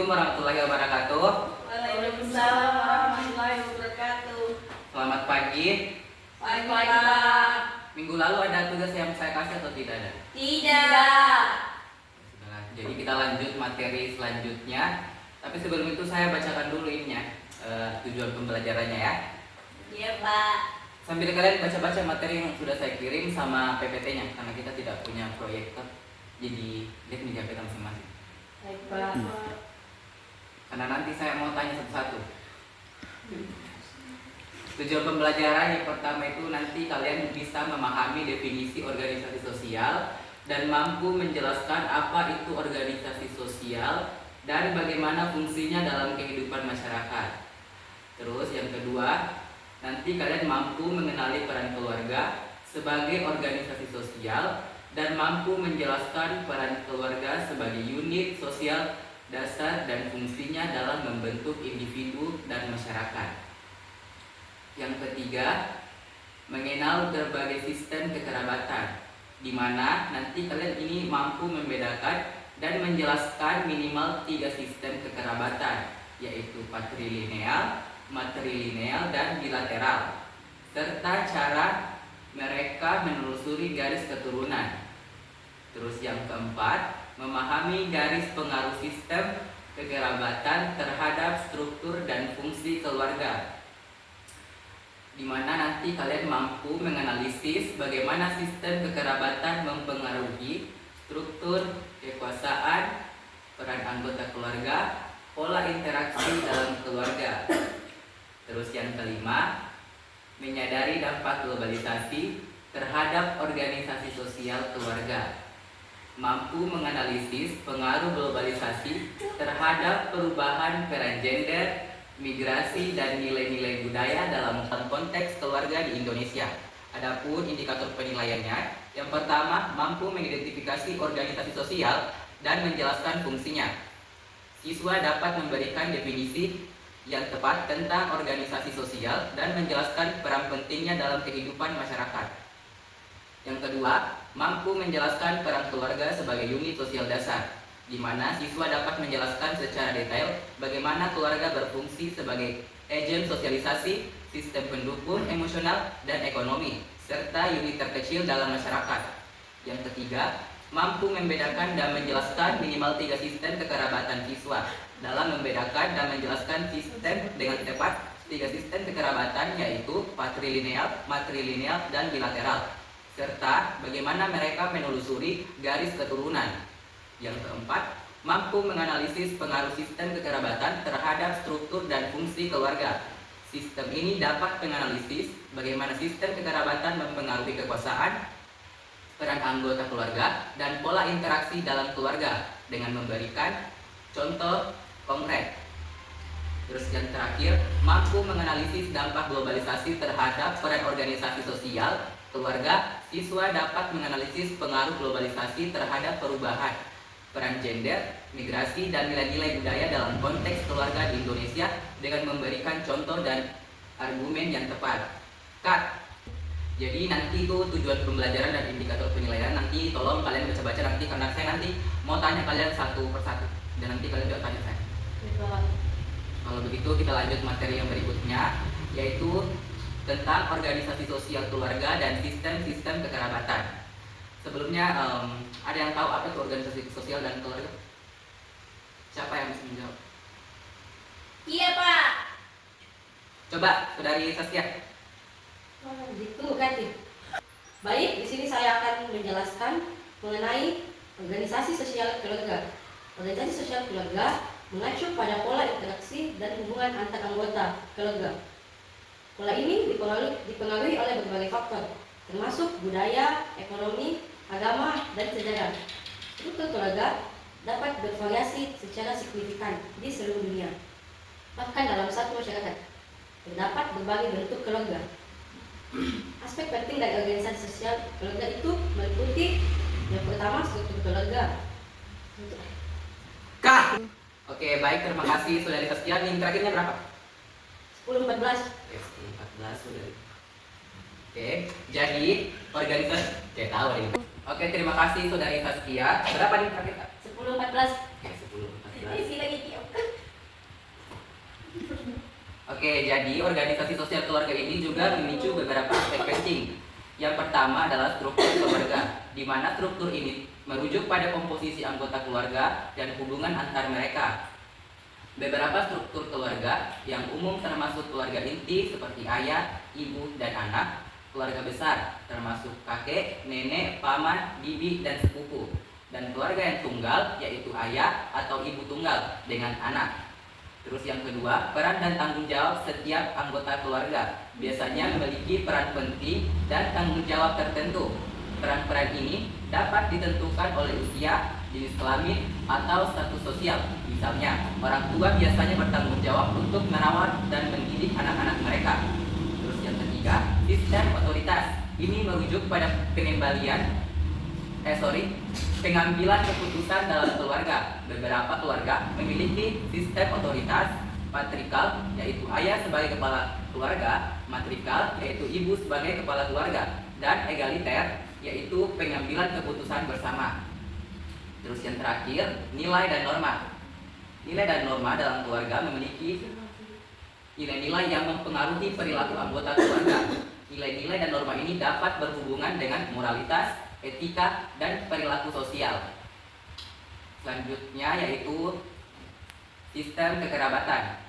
Assalamualaikum warahmatullahi wabarakatuh. Waalaikumsalam warahmatullahi wabarakatuh. Selamat pagi. Pagi Pak. Minggu lalu ada tugas yang saya kasih atau tidak ada? Tidak. Sudah. Jadi kita lanjut materi selanjutnya. Tapi sebelum itu saya bacakan dulu ininya, tujuan pembelajarannya ya. Iya Pak. Sambil kalian baca-baca materi yang sudah saya kirim sama PPT-nya, karena kita tidak punya proyektor. Jadi lihat nih jawaban masing-masing. Baik Pak. Karena nanti saya mau tanya satu-satu. Tujuan pembelajaran yang pertama itu nanti kalian bisa memahami definisi organisasi sosial dan mampu menjelaskan apa itu organisasi sosial dan bagaimana fungsinya dalam kehidupan masyarakat. Terus yang kedua, nanti kalian mampu mengenali peran keluarga sebagai organisasi sosial dan mampu menjelaskan peran keluarga sebagai unit sosial dasar dan fungsinya dalam membentuk individu dan masyarakat. Yang ketiga, mengenal berbagai sistem kekerabatan, di mana nanti kalian ini mampu membedakan dan menjelaskan minimal 3 sistem kekerabatan, yaitu patrilineal, matrilineal, dan bilateral, serta cara mereka menelusuri garis keturunan. Terus yang keempat, memahami garis pengaruh sistem kekerabatan terhadap struktur dan fungsi keluarga, di mana nanti kalian mampu menganalisis bagaimana sistem kekerabatan mempengaruhi struktur kekuasaan, peran anggota keluarga, pola interaksi dalam keluarga. Terus yang kelima, menyadari dampak globalisasi terhadap organisasi sosial keluarga, mampu menganalisis pengaruh globalisasi terhadap perubahan peran gender, migrasi, dan nilai-nilai budaya dalam konteks keluarga di Indonesia. Adapun indikator penilaiannya, yang pertama, mampu mengidentifikasi organisasi sosial dan menjelaskan fungsinya. Siswa dapat memberikan definisi yang tepat tentang organisasi sosial dan menjelaskan peran pentingnya dalam kehidupan masyarakat. Yang kedua, mampu menjelaskan peran keluarga sebagai unit sosial dasar, di mana siswa dapat menjelaskan secara detail bagaimana keluarga berfungsi sebagai agen sosialisasi, sistem pendukung emosional dan ekonomi, serta unit terkecil dalam masyarakat. Yang ketiga, mampu membedakan dan menjelaskan minimal 3 sistem kekerabatan siswa. Dalam membedakan dan menjelaskan sistem dengan tepat, 3 sistem kekerabatan yaitu patrilineal, matrilineal, dan bilateral, serta bagaimana mereka menelusuri garis keturunan. Yang keempat, mampu menganalisis pengaruh sistem kekerabatan terhadap struktur dan fungsi keluarga. Sistem ini dapat menganalisis bagaimana sistem kekerabatan mempengaruhi kekuasaan, peran anggota keluarga, dan pola interaksi dalam keluarga dengan memberikan contoh konkret. Terus yang terakhir, mampu menganalisis dampak globalisasi terhadap peran organisasi sosial keluarga. Siswa dapat menganalisis pengaruh globalisasi terhadap perubahan peran gender, migrasi, dan nilai-nilai budaya dalam konteks keluarga di Indonesia dengan memberikan contoh dan argumen yang tepat. Cut. Jadi nanti itu tujuan pembelajaran dan indikator penilaian. Nanti tolong kalian baca-baca nanti, karena saya nanti mau tanya kalian satu persatu dan nanti kalian juga tanya saya. Kalau begitu kita lanjut materi yang berikutnya, yaitu tentang organisasi sosial keluarga dan sistem-sistem kekerabatan. Sebelumnya ada yang tahu apa itu organisasi sosial dan keluarga? Siapa yang bisa menjawab? Iya Pak. Coba, Saudari Saskia. Ditunggu Kati. Baik, di sini saya akan menjelaskan mengenai organisasi sosial keluarga. Organisasi sosial keluarga mengacu pada pola interaksi dan hubungan antar anggota keluarga. Pola ini dipengaruhi oleh berbagai faktor, termasuk budaya, ekonomi, agama, dan sejarah. Struktur keluarga dapat bervariasi secara signifikan di seluruh dunia. Bahkan dalam satu masyarakat terdapat berbagai bentuk keluarga. Aspek penting dari organisasi sosial keluarga itu meliputi yang pertama, struktur keluarga. Kah? Oke, baik, terima kasih Saudari Saskia. Yang terakhirnya berapa? 10-14. Oke, 14 Saudari. Oke, jadi organisasi saya tahu ini. Oke, terima kasih Saudari Saskia. Berapa nih terakhir? 10-14. Oke, 10, 14. Isi lagi Kio. Oke, jadi organisasi sosial keluarga ini juga memicu beberapa aspek penting. Yang pertama adalah struktur keluarga, di mana struktur ini merujuk pada komposisi anggota keluarga dan hubungan antar mereka. Beberapa struktur keluarga yang umum termasuk keluarga inti seperti ayah, ibu, dan anak, keluarga besar termasuk kakek, nenek, paman, bibi, dan sepupu, dan keluarga yang tunggal yaitu ayah atau ibu tunggal dengan anak. Terus yang kedua, peran dan tanggung jawab setiap anggota keluarga biasanya memiliki peran penting dan tanggung jawab tertentu. Peran-peran ini dapat ditentukan oleh usia, jenis kelamin, atau status sosial. Misalnya, orang tua biasanya bertanggung jawab untuk merawat dan mendidik anak-anak mereka. Terus yang ketiga, sistem otoritas. Ini merujuk pada pengambilan keputusan dalam keluarga. Beberapa keluarga memiliki sistem otoritas patrikal, yaitu ayah sebagai kepala keluarga, matrikal, yaitu ibu sebagai kepala keluarga, dan egaliter, yaitu pengambilan keputusan bersama. Terus yang terakhir, nilai dan norma. Nilai dan norma dalam keluarga memiliki nilai-nilai yang mempengaruhi perilaku anggota keluarga. Nilai-nilai dan norma ini dapat berhubungan dengan moralitas, etika, dan perilaku sosial. Selanjutnya yaitu sistem kekerabatan.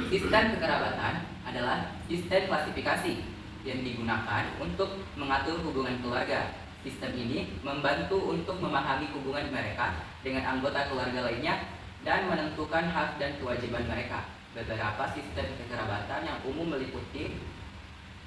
Sistem kekerabatan adalah sistem klasifikasi yang digunakan untuk mengatur hubungan keluarga. Sistem ini membantu untuk memahami hubungan mereka dengan anggota keluarga lainnya dan menentukan hak dan kewajiban mereka. Beberapa sistem kekerabatan yang umum meliputi: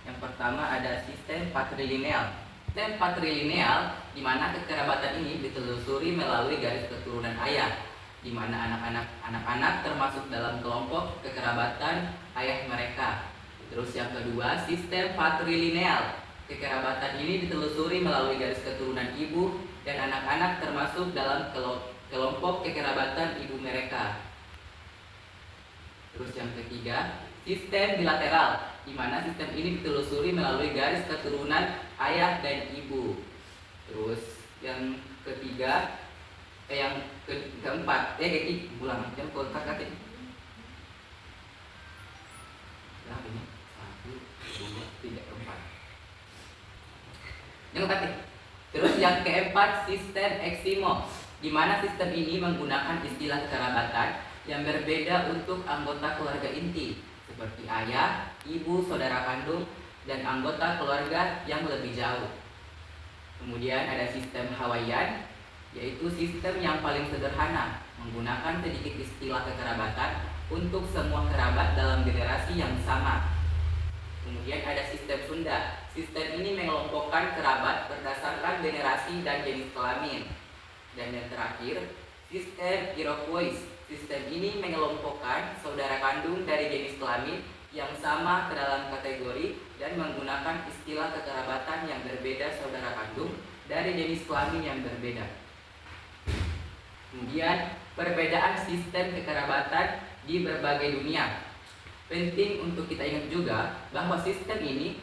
yang pertama ada sistem patrilineal. Sistem patrilineal di mana kekerabatan ini ditelusuri melalui garis keturunan ayah, di mana anak-anak termasuk dalam kelompok kekerabatan ayah mereka. Terus yang kedua, sistem patrilineal. Kekerabatan ini ditelusuri melalui garis keturunan ibu dan anak-anak termasuk dalam kelompok kekerabatan ibu mereka. Terus yang ketiga, sistem bilateral, di mana sistem ini ditelusuri melalui garis keturunan ayah dan ibu. Terus yang ketiga, keempat, ulang, yang keempat kaki. Nah, ini 1, 2, 3, 4. Yang keempat. Terus yang keempat, sistem eksimo, di mana sistem ini menggunakan istilah kekerabatan yang berbeda untuk anggota keluarga inti seperti ayah, ibu, saudara kandung, dan anggota keluarga yang lebih jauh. Kemudian ada sistem Hawaiian, yaitu sistem yang paling sederhana, menggunakan sedikit istilah kekerabatan untuk semua kerabat dalam generasi yang sama. Kemudian ada sistem Sunda. Sistem ini mengelompokkan kerabat berdasarkan generasi dan jenis kelamin. Dan yang terakhir, sistem Iroquois. Sistem ini mengelompokkan saudara kandung dari jenis kelamin yang sama ke dalam kategori dan menggunakan istilah kekerabatan yang berbeda saudara kandung dari jenis kelamin yang berbeda. Kemudian, perbedaan sistem kekerabatan di berbagai dunia. Penting untuk kita ingat juga bahwa sistem ini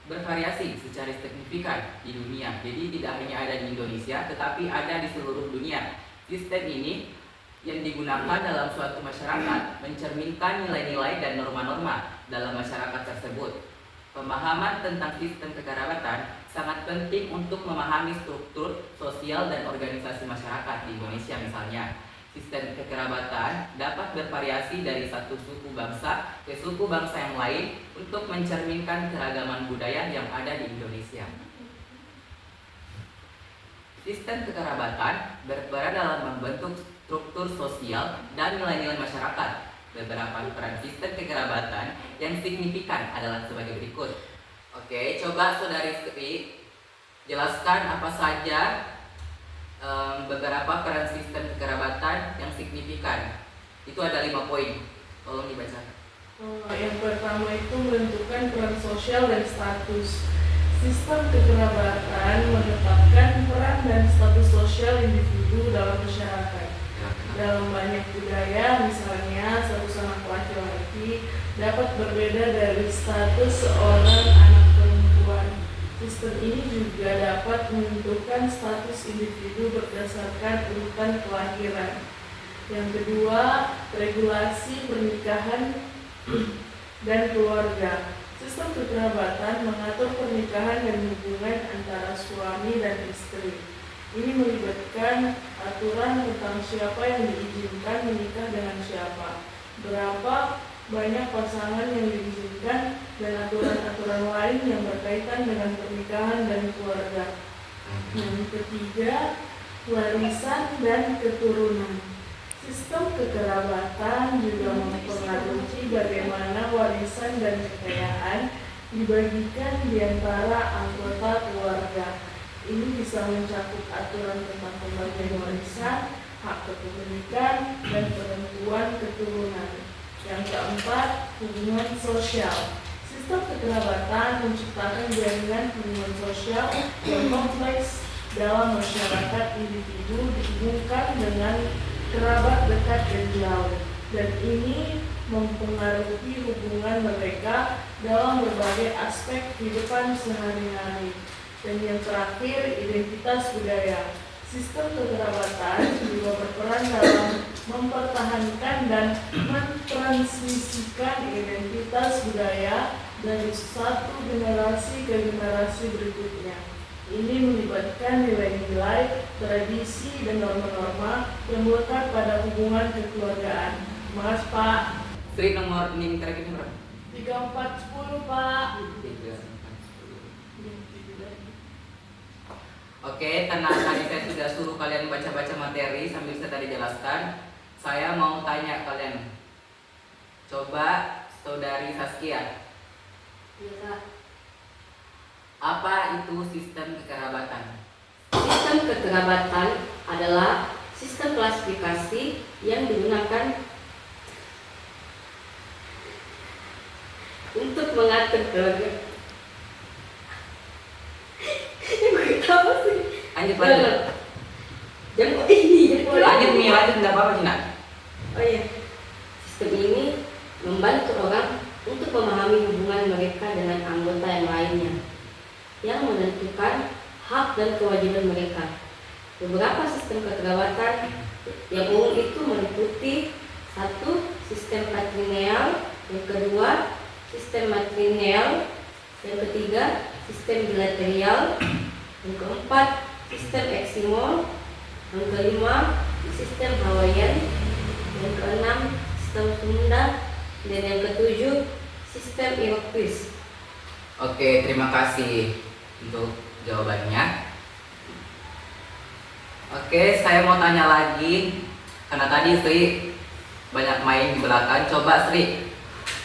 bervariasi secara signifikan di dunia. Jadi tidak hanya ada di Indonesia, tetapi ada di seluruh dunia. Sistem ini yang digunakan dalam suatu masyarakat mencerminkan nilai-nilai dan norma-norma dalam masyarakat tersebut. Pemahaman tentang sistem kekerabatan sangat penting untuk memahami struktur sosial dan organisasi masyarakat di Indonesia. Misalnya, sistem kekerabatan dapat bervariasi dari satu suku bangsa ke suku bangsa yang lain untuk mencerminkan keragaman budaya yang ada di Indonesia. Sistem kekerabatan berperan dalam membentuk struktur sosial dan nilai-nilai masyarakat. Beberapa peran sistem kekerabatan yang signifikan adalah sebagai berikut. Oke, coba saudari Sri jelaskan apa saja beberapa peran sistem kekerabatan yang signifikan. Itu ada 5 poin. Tolong dibaca. Yang pertama itu menentukan peran sosial dan status. Sistem kekerabatan menetapkan peran dan status sosial individu dalam masyarakat. Dalam banyak budaya, misalnya status anak laki-laki dapat berbeda dari status seorang anak perempuan. Sistem ini juga dapat menentukan status individu berdasarkan urutan kelahiran. Yang kedua, regulasi pernikahan dan keluarga. Sistem kekerabatan mengatur pernikahan dan hubungan antara suami dan istri. Ini melibatkan aturan tentang siapa yang diizinkan menikah dengan siapa, berapa banyak pasangan yang diizinkan, dan aturan-aturan lain yang berkaitan dengan pernikahan dan keluarga. Yang ketiga, warisan dan keturunan. Sistem kekerabatan juga mempengaruhi bagaimana warisan dan kekayaan dibagikan di antara anggota keluarga. Ini bisa mencakup aturan tentang pembagian warisan, hak kepemilikan, dan penentuan keturunan. Yang keempat, hubungan sosial. Sistem kekerabatan menciptakan jaringan hubungan sosial yang kompleks dalam masyarakat. Individu dihubungkan dengan kerabat dekat dan jauh, dan ini mempengaruhi hubungan mereka dalam berbagai aspek kehidupan sehari-hari. Dan yang terakhir, identitas budaya. Sistem kekerabatan juga berperan dalam mempertahankan dan mentransmisikan identitas budaya dari satu generasi ke generasi berikutnya. Ini melibatkan nilai-nilai, tradisi, dan norma-norma yang melekat pada hubungan kekeluargaan. Terima kasih, Pak. Sri, nomor NIM terakhir berapa? 3410, Pak. 3, 4, 10. Oke, karena tadi saya sudah suruh kalian baca-baca materi sambil saya tadi jelaskan, saya mau tanya kalian. Coba saudari Saskia, Iya, Kak. apa itu sistem kekerabatan? Sistem kekerabatan adalah sistem klasifikasi yang digunakan untuk mengatur keluarga. Apa sih? Lanjut. Jangan ini. Lanjut Mi, lanjut enggak apa-apa Cina. Oh iya. Sistem ini membantu orang untuk memahami hubungan mereka dengan anggota yang lainnya, yang menentukan hak dan kewajiban mereka. Beberapa sistem kekerabatan yang umum itu meliputi: 1. Sistem patrilineal, yang kedua sistem matrilineal, yang ketiga sistem bilateral, yang keempat sistem eksimol, yang kelima sistem Hawaiian, yang keenam sistem Sunda, dan yang ketujuh sistem Iroquois. Oke, terima kasih untuk jawabannya. Oke, saya mau tanya lagi karena tadi Sri banyak main di belakang. Coba Sri,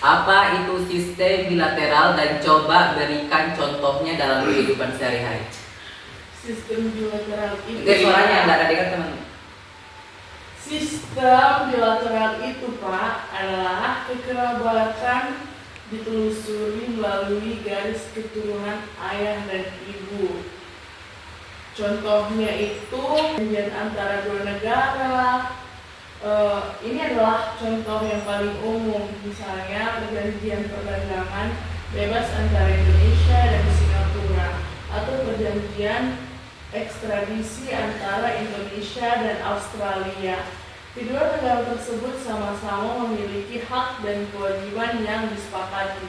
apa itu sistem bilateral dan coba berikan contohnya dalam kehidupan sehari-hari. Sistem bilateral itu. Oke, suaranya enggak ada dekat teman. Sistem bilateral itu, Pak, adalah kekerabatan ditelusuri melalui garis keturunan ayah dan ibu. Contohnya itu perjanjian antara dua negara. Ini adalah contoh yang paling umum, misalnya perjanjian perdagangan bebas antara Indonesia dan Singapura, atau perjanjian ekstradisi antara Indonesia dan Australia. Kedua negara tersebut sama-sama memiliki hak dan kewajiban yang disepakati.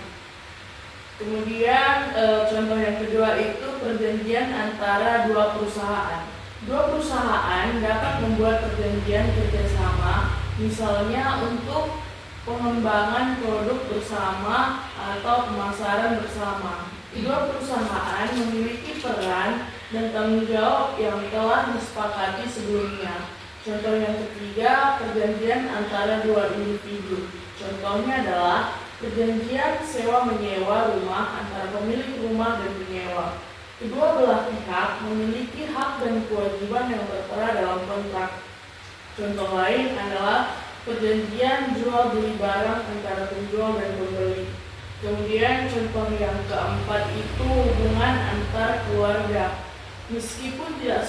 Kemudian contoh yang kedua itu perjanjian antara dua perusahaan. Dua perusahaan dapat membuat perjanjian kerjasama, misalnya untuk pengembangan produk bersama atau pemasaran bersama. Kedua perusahaan memiliki peran dan tanggung jawab yang telah disepakati sebelumnya. Contoh yang ketiga, perjanjian antara dua individu. Contohnya adalah perjanjian sewa-menyewa rumah antara pemilik rumah dan penyewa. Kedua belah pihak memiliki hak dan kewajiban yang tertera dalam kontrak. Contoh lain adalah perjanjian jual beli barang antara penjual dan pembeli. Kemudian contoh yang keempat itu hubungan antar keluarga. Meskipun tidak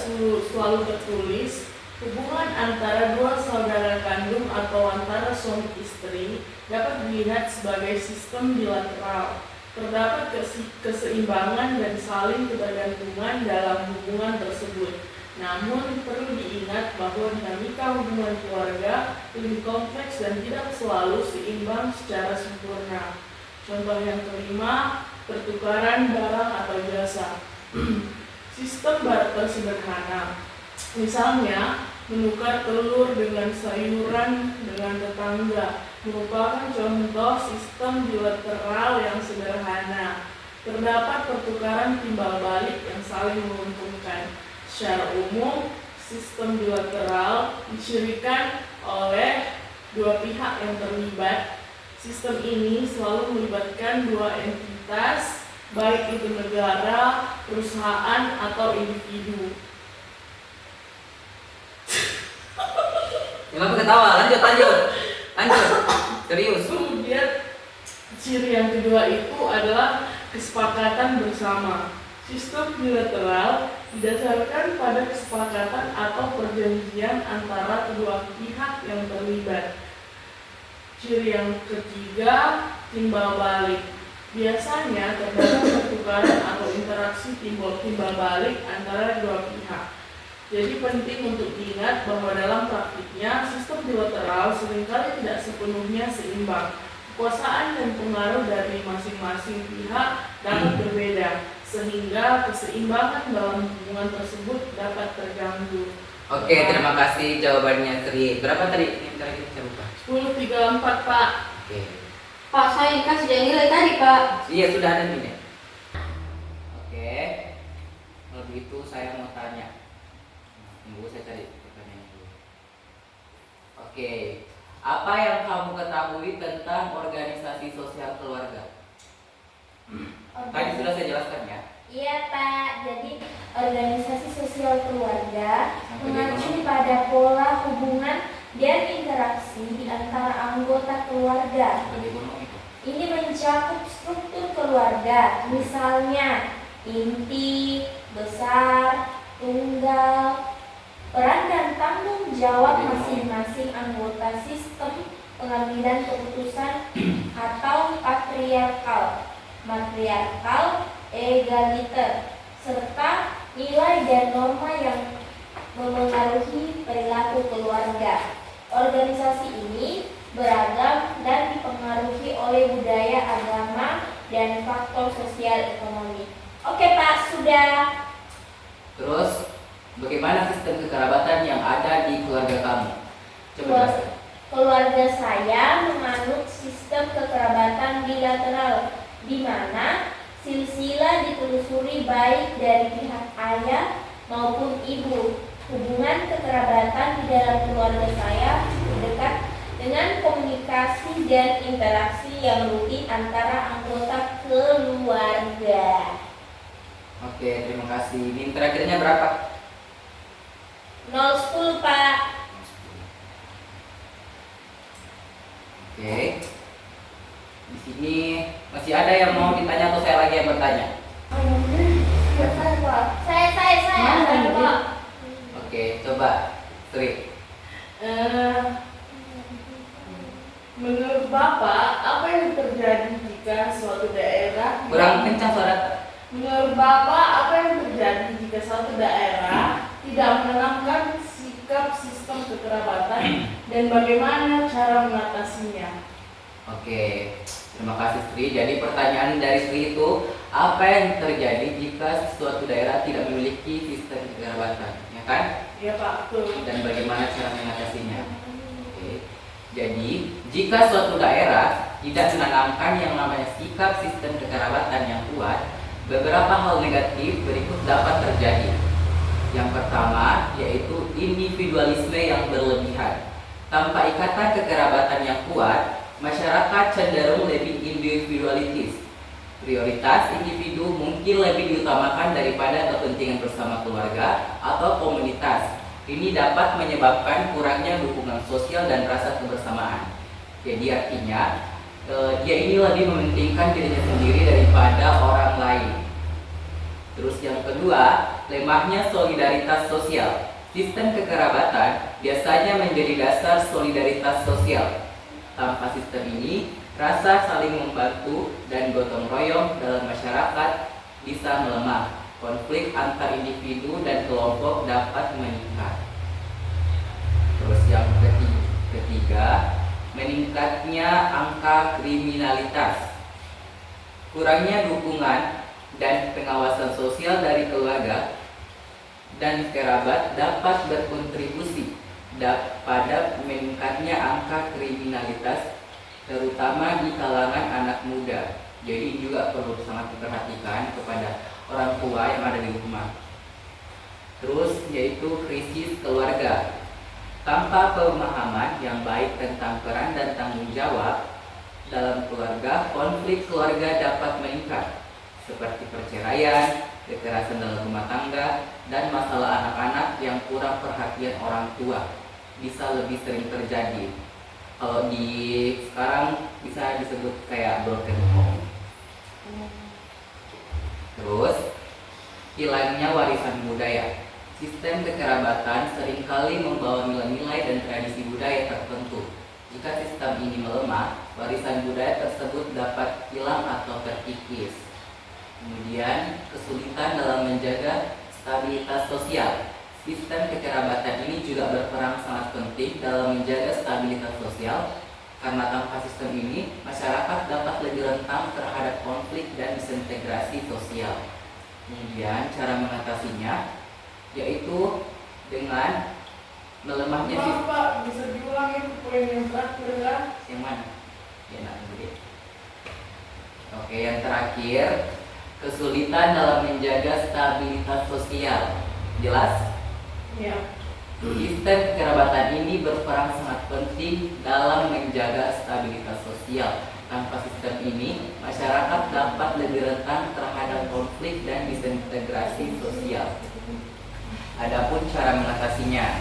selalu tertulis, hubungan antara dua saudara kandung atau antara suami istri dapat dilihat sebagai sistem bilateral. Terdapat keseimbangan dan saling ketergantungan dalam hubungan tersebut. Namun perlu diingat bahwa dinamika hubungan keluarga lebih kompleks dan tidak selalu seimbang secara sempurna. Contoh yang kelima, pertukaran barang atau jasa. Sistem barter sederhana, misalnya menukar telur dengan sayuran dengan tetangga, merupakan contoh sistem bilateral yang sederhana. Terdapat pertukaran timbal balik yang saling menguntungkan. Secara umum, sistem bilateral dicirikan oleh dua pihak yang terlibat. Sistem ini selalu melibatkan dua entitas, baik itu negara, perusahaan, atau individu. Jangan ketawa, lanjut. Serius. Kemudian ciri yang kedua itu adalah kesepakatan bersama. Sistem bilateral didasarkan pada kesepakatan atau perjanjian antara kedua pihak yang terlibat. Ciri yang ketiga, timbal balik. Biasanya terdapat pertukaran atau interaksi timbal balik antara dua pihak. Jadi penting untuk diingat bahwa dalam praktiknya sistem bilateral seringkali tidak sepenuhnya seimbang. Kekuasaan dan pengaruh dari masing-masing pihak dapat berbeda, sehingga keseimbangan dalam hubungan tersebut dapat terganggu. Oke, terima kasih jawabannya Sri. Berapa tadi? Yang terakhir saya lupa. 10.34, Pak. Oke. Pak, saya dikasih yang nilai tadi, Pak. Iya, sudah ada nih. Oke. Kalau begitu saya mau tanya. Tunggu, saya cari pertanyaan dulu. Oke. Apa yang kamu ketahui tentang organisasi sosial keluarga? Tadi sudah saya jelaskan ya. Iya Pak, jadi organisasi sosial keluarga Sampai mengacu pada pola hubungan dan interaksi di antara anggota keluarga. Lebih gunung itu. Ini mencakup struktur keluarga, misalnya inti, besar, tunggal, peran dan tanggung jawab masing-masing anggota sistem pengambilan keputusan atau patriarkal, matriarkal, egaliter, serta nilai dan norma yang memengaruhi perilaku keluarga. Organisasi ini beragam dan dipengaruhi oleh budaya, agama, dan faktor sosial ekonomi. Oke Pak, sudah. Terus, bagaimana sistem kekerabatan yang ada di keluarga kamu? Coba jelaskan. Keluarga saya menganut sistem kekerabatan bilateral, di mana silsilah ditelusuri baik dari pihak ayah maupun ibu. Hubungan kekerabatan di dalam keluarga saya dekat dengan komunikasi dan interaksi yang rutin antara anggota keluarga. Oke, terima kasih. Ini terakhirnya berapa? 010 Pak. Oke. Di sini masih ada yang mau ditanya atau saya lagi yang bertanya? Saya ada Pak. Oke, coba Sri. Menurut Bapak, apa yang terjadi jika suatu daerah Kurang kencang suara. Menurut Bapak, apa yang terjadi jika suatu daerah tidak menanamkan sikap sistem kekerabatan dan bagaimana cara mengatasinya? Oke, terima kasih Sri. Jadi pertanyaan dari Sri itu, apa yang terjadi jika suatu daerah tidak memiliki sistem kekerabatan, ya kan? Ya Pak, betul. Dan bagaimana cara mengatasinya? Oke. Jadi, jika suatu daerah tidak menanamkan yang namanya sikap sistem kekerabatan yang kuat, beberapa hal negatif berikut dapat terjadi. Yang pertama yaitu individualisme yang berlebihan. Tanpa ikatan kekerabatan yang kuat, masyarakat cenderung lebih individualistis. Prioritas individu mungkin lebih diutamakan daripada kepentingan bersama keluarga atau komunitas. Ini dapat menyebabkan kurangnya dukungan sosial dan rasa kebersamaan. Jadi artinya dia ini lebih mementingkan dirinya sendiri daripada orang lain. Terus yang kedua, lemahnya solidaritas sosial. Sistem kekerabatan biasanya menjadi dasar solidaritas sosial. Tanpa sistem ini, rasa saling membantu dan gotong royong dalam masyarakat bisa melemah. konflik antar individu dan kelompok dapat meningkat. Terus yang ketiga, meningkatnya angka kriminalitas. Kurangnya dukungan dan pengawasan sosial dari keluarga dan kerabat dapat berkontribusi pada meningkatnya angka kriminalitas, terutama di kalangan anak muda. Jadi juga perlu sangat diperhatikan kepada orang tua yang ada di rumah. Terus yaitu krisis keluarga. Tanpa pemahaman yang baik tentang peran dan tanggung jawab dalam keluarga, konflik keluarga dapat meningkat, seperti perceraian, kekerasan dalam rumah tangga, dan masalah anak-anak yang kurang perhatian orang tua bisa lebih sering terjadi. Kalau di sekarang bisa disebut kayak broken home. Terus hilangnya warisan budaya. Sistem kekerabatan seringkali membawa nilai-nilai dan tradisi budaya tertentu. Jika sistem ini melemah, warisan budaya tersebut dapat hilang atau terkikis. Kemudian, kesulitan dalam menjaga stabilitas sosial. Sistem kekerabatan ini juga berperan sangat penting dalam menjaga stabilitas sosial, karena tanpa sistem ini, masyarakat dapat lebih rentan terhadap konflik dan disintegrasi sosial. Kemudian, cara mengatasinya yaitu dengan melemahnya sistem. Pak, bisa diulangin poin yang terakhir kan? Yang mana? Ya, nanti. Oke, yang terakhir, kesulitan dalam menjaga stabilitas sosial. Jelas? Ya. Sistem kekerabatan ini berperan sangat penting dalam menjaga stabilitas sosial. Tanpa sistem ini, masyarakat dapat lebih rentan terhadap konflik dan disintegrasi sosial. Adapun cara mengatasinya,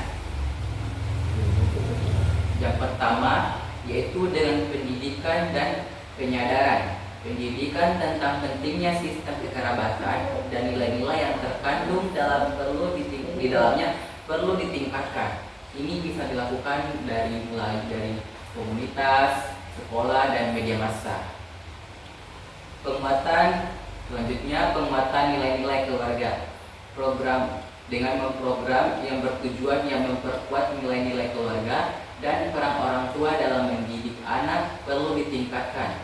yang pertama yaitu dengan pendidikan dan penyadaran. Pendidikan tentang pentingnya sistem kekerabatan dan nilai-nilai yang terkandung di dalamnya perlu ditingkatkan. Ini bisa dilakukan mulai dari komunitas, sekolah, dan media massa. Selanjutnya penguatan nilai-nilai keluarga. Dengan memprogram yang bertujuan yang memperkuat nilai-nilai keluarga dan peran orang tua dalam mendidik anak perlu ditingkatkan.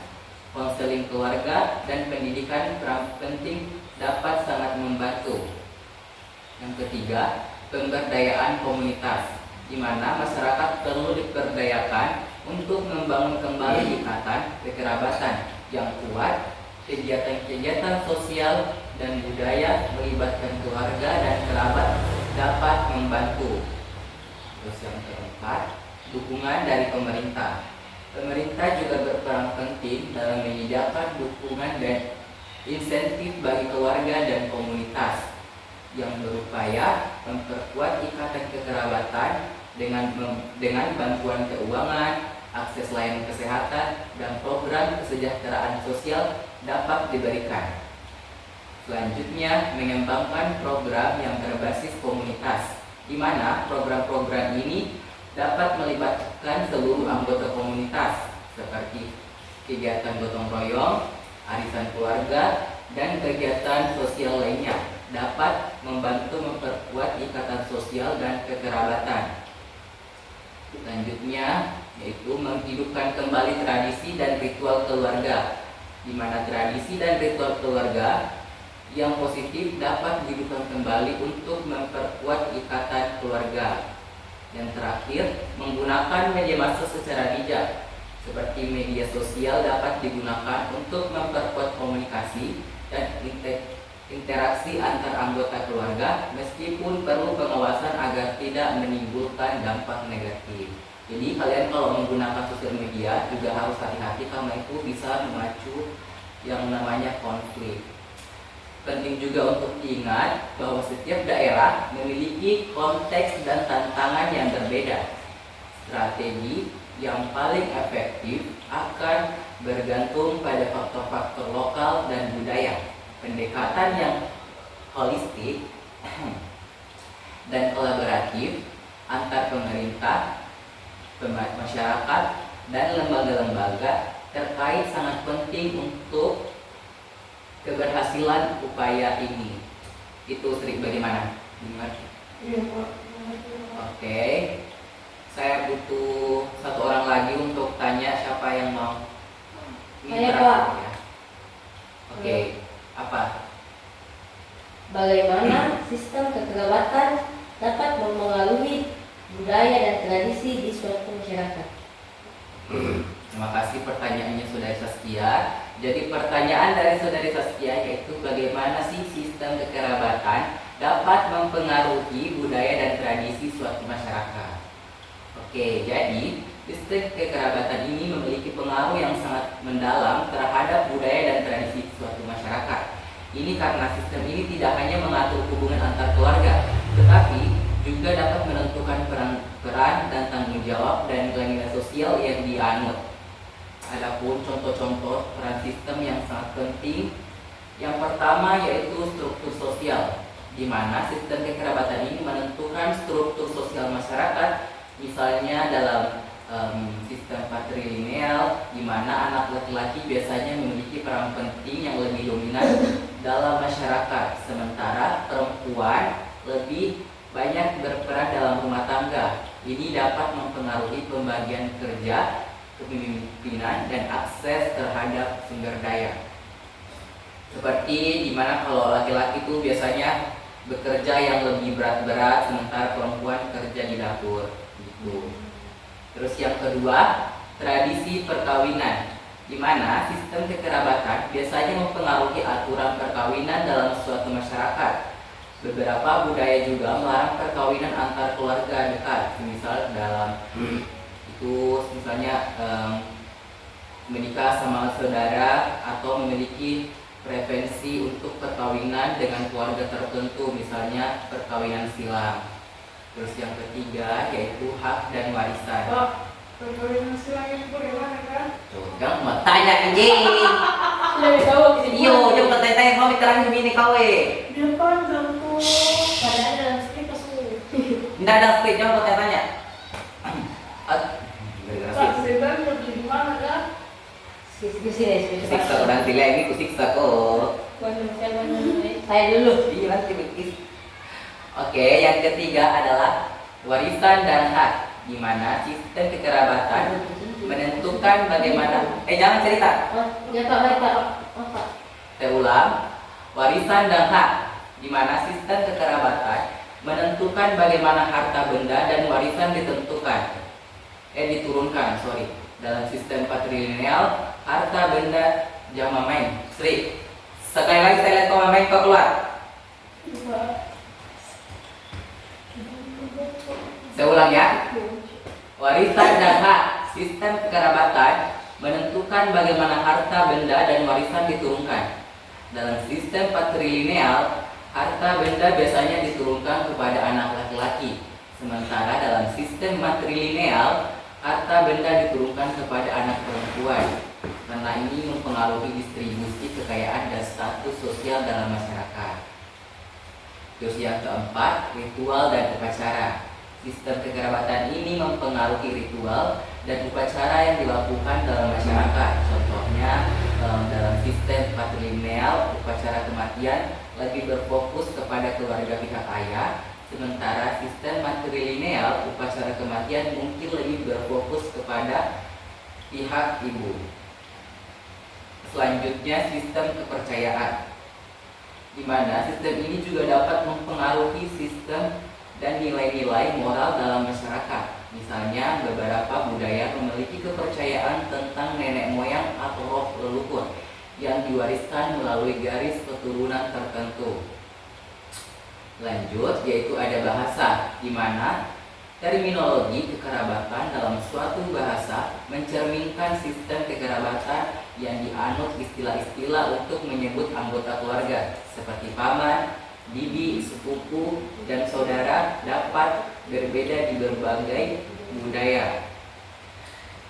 Konseling keluarga dan pendidikan peran penting dapat sangat membantu. Yang ketiga, pemberdayaan komunitas, di mana masyarakat perlu diperdayakan untuk membangun kembali ikatan kekerabatan yang kuat. Kegiatan-kegiatan sosial dan budaya melibatkan keluarga dan kerabat dapat membantu. Terus yang keempat, dukungan dari pemerintah. Pemerintah juga berperan penting dalam menyediakan dukungan dan insentif bagi keluarga dan komunitas yang berupaya memperkuat ikatan kekerabatan dengan bantuan keuangan, akses layanan kesehatan, dan program kesejahteraan sosial dapat diberikan. Selanjutnya, mengembangkan program yang berbasis komunitas, di mana program-program ini dapat melibatkan seluruh anggota komunitas, seperti kegiatan gotong royong, arisan keluarga, dan kegiatan sosial lainnya, dapat membantu memperkuat ikatan sosial dan kekerabatan. Selanjutnya, yaitu menghidupkan kembali tradisi dan ritual keluarga, di mana tradisi dan ritual keluarga yang positif dapat dihidupkan kembali untuk memperkuat ikatan keluarga. Yang terakhir, menggunakan media massa secara bijak, seperti media sosial dapat digunakan untuk memperkuat komunikasi dan interaksi antar anggota keluarga, meskipun perlu pengawasan agar tidak menimbulkan dampak negatif. Jadi kalian kalau menggunakan sosial media juga harus hati-hati karena itu bisa memacu yang namanya konflik. Penting juga untuk diingat bahwa setiap daerah memiliki konteks dan tantangan yang berbeda. Strategi yang paling efektif akan bergantung pada faktor-faktor lokal dan budaya. Pendekatan yang holistik dan kolaboratif antar pemerintah, masyarakat, dan lembaga-lembaga terkait sangat penting untuk keberhasilan upaya ini. Itu Sri bagaimana? Mengerti? Iya Pak. Oke, saya butuh satu orang lagi untuk tanya siapa yang mau. Saya, interaksi, Pak. ya. Oke, apa? Bagaimana sistem kekerabatan dapat mempengaruhi budaya dan tradisi di suatu masyarakat? Terima kasih pertanyaannya Saudari Saskia. Jadi pertanyaan dari Saudari Saskia yaitu bagaimana sih sistem kekerabatan dapat mempengaruhi budaya dan tradisi suatu masyarakat. Oke, jadi sistem kekerabatan ini memiliki pengaruh yang sangat mendalam terhadap budaya dan tradisi suatu masyarakat. Ini karena sistem ini tidak hanya mengatur hubungan antar keluarga, tetapi juga dapat menentukan peran dan tanggung jawab dan nilai-nilai sosial yang dianut. Adapun contoh-contoh peran sistem yang sangat penting, yang pertama yaitu struktur sosial, di mana sistem kekerabatan ini menentukan struktur sosial masyarakat, misalnya dalam sistem patrilineal, di mana anak laki-laki biasanya memiliki peran penting yang lebih dominan dalam masyarakat, sementara perempuan lebih banyak berperan dalam rumah tangga. Ini dapat mempengaruhi pembagian kerja, kepemimpinan, dan akses terhadap sumber daya. Seperti dimana kalau laki-laki itu biasanya bekerja yang lebih berat-berat, sementara perempuan kerja di dapur. Gitu. Terus yang kedua, tradisi perkawinan, di mana sistem kekerabatan biasanya mempengaruhi aturan perkawinan dalam suatu masyarakat. Beberapa budaya juga melarang perkawinan antar keluarga dekat, misal dalam itu misalnya menikah sama saudara atau memiliki preferensi untuk perkawinan dengan keluarga tertentu, misalnya perkawinan silang. Terus yang ketiga yaitu hak dan warisan. Pak, perkawinan silang itu bagaimana kan? Tuh, jangan mau tanya anjing. Lebih tahu di Yo, jangan tanya-tanya kau terakhir ini kau Dia panjang tuh. Padahal dalam skrip pesuh. Tidak ada speed, jangan kau tanya-tanya. Pak, sebenarnya mau di mana kan? Di sini. Kusiksa kau nanti lagi, kusiksa kau. Saya dulu. Iya nanti begitu. Oke, yang ketiga adalah warisan dan hak, di mana sistem kekerabatan menentukan bagaimana. Jangan cerita. Ya Pak, baik Pak. Pak. Saya ulang, warisan dan hak, di mana sistem kekerabatan menentukan bagaimana harta benda dan warisan diturunkan. Dalam sistem patrilineal, harta benda jangan main. Sri, sekali lagi saya lihat kau main, kau keluar. Saya ulang ya. Warisan dan hak, sistem kekerabatan menentukan bagaimana harta benda dan warisan diturunkan. Dalam sistem patrilineal, harta benda biasanya diturunkan kepada anak laki-laki, sementara dalam sistem matrilineal, harta benda diturunkan kepada anak perempuan. Karena ini mempengaruhi distribusi kekayaan dan status sosial dalam masyarakat. Terus yang keempat, ritual dan upacara. Sistem kekerabatan ini mempengaruhi ritual dan upacara yang dilakukan dalam masyarakat. Contohnya, dalam sistem patrilineal, upacara kematian lebih berfokus kepada keluarga pihak ayah, sementara sistem matrilineal, upacara kematian mungkin lebih berfokus kepada pihak ibu. Selanjutnya, sistem kepercayaan, di mana sistem ini juga dapat mempengaruhi sistem dan nilai-nilai moral dalam masyarakat. Misalnya, beberapa budaya memiliki kepercayaan tentang nenek moyang atau roh leluhur yang diwariskan melalui garis keturunan tertentu. Lanjut, yaitu ada bahasa, di mana terminologi kekerabatan dalam suatu bahasa mencerminkan sistem kekerabatan yang dianut istilah-istilah untuk menyebut anggota keluarga seperti paman, bibi, sepupu, dan saudara dapat berbeda di berbagai budaya.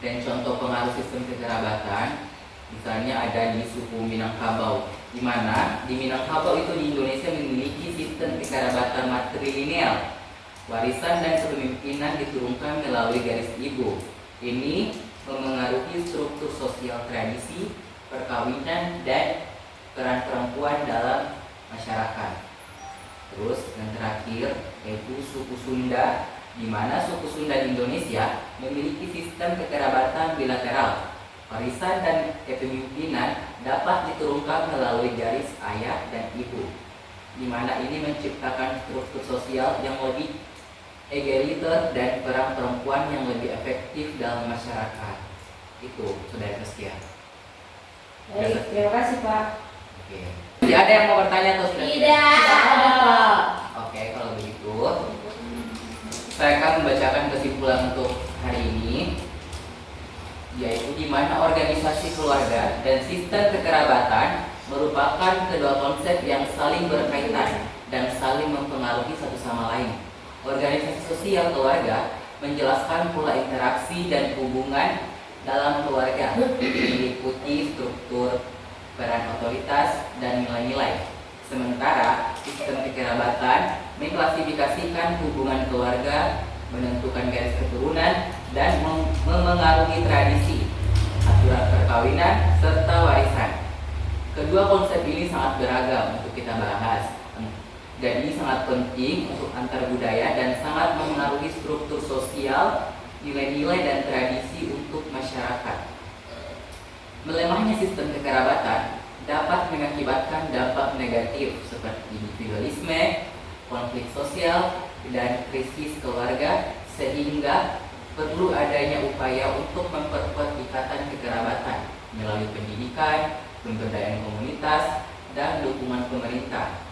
Dan contoh pengaruh sistem kekerabatan misalnya ada di suku Minangkabau, di mana di Minangkabau itu di Indonesia memiliki sistem kekerabatan matrilineal. Warisan dan kepemimpinan diturunkan melalui garis ibu. Ini memengaruhi struktur sosial tradisi, perkawinan, dan peran perempuan dalam masyarakat. Terus yang terakhir yaitu suku Sunda, di mana suku Sunda di Indonesia memiliki sistem kekerabatan bilateral. Warisan dan kepemimpinan dapat diturunkan melalui garis ayah dan ibu, di mana ini menciptakan struktur sosial yang lebih egaliter dan peran perempuan yang lebih efektif dalam masyarakat. Itu Saudara Saskia. Baik, terima kasih Pak. Oke. Jadi ada yang mau bertanya atau sudah? Tidak. Ada Pak. Oke, kalau begitu saya akan membacakan kesimpulan untuk hari ini, yaitu di mana organisasi keluarga dan sistem kekerabatan merupakan kedua konsep yang saling berkaitan dan saling mempengaruhi satu sama lain. Organisasi sosial keluarga menjelaskan pola interaksi dan hubungan dalam keluarga, meliputi struktur, peran otoritas, dan nilai-nilai. Sementara sistem kekerabatan mengklasifikasikan hubungan keluarga, menentukan garis keturunan, dan memengaruhi tradisi, aturan perkawinan, serta warisan. Kedua konsep ini sangat beragam untuk kita bahas, dan ini sangat penting untuk antar budaya dan sangat memengaruhi struktur sosial, nilai-nilai, dan tradisi untuk masyarakat. Melemahnya sistem kekerabatan dapat mengakibatkan dampak negatif seperti individualisme, konflik sosial, dan krisis keluarga, sehingga perlu adanya upaya untuk memperkuat ikatan kekerabatan melalui pendidikan, pemberdayaan komunitas, dan dukungan pemerintah.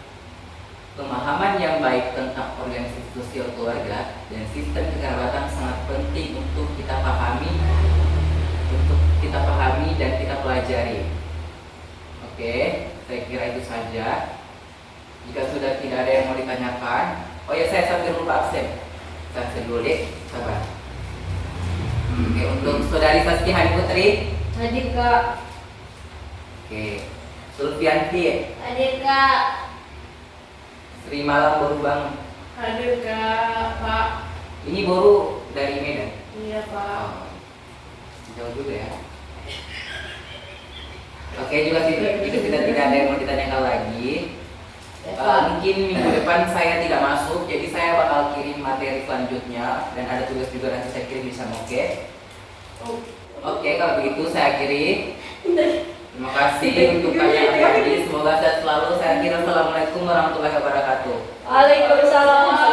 Pemahaman yang baik tentang organisasi sosial keluarga dan sistem kekerabatan sangat penting untuk kita pahami dan kita pelajari. Oke, saya kira itu saja. Jika sudah tidak ada yang mau ditanyakan, oh ya, saya sambil lupa absen. Saya dulu deh, sabar. Oke, untuk Saudari Saskia Hani Putri. Hadir Kak. Oke, Sulfianti. Hadir Kak. Sri Malam baru bangun. Hadir Kak, Pak. Ini baru dari Medan. Iya Pak. Oh, jauh juga ya. Oke, juga tidak ada yang mau ditanyakan lagi. Mungkin minggu depan saya tidak masuk, jadi saya bakal kirim materi selanjutnya dan ada tugas juga nanti saya kirim bisa oke. Oke, kalau begitu saya akhiri. Terima kasih untuk kalian yang hadir. Semoga sehat selalu. Saya akhiri. Assalamualaikum warahmatullahi wabarakatuh. Waalaikumsalam.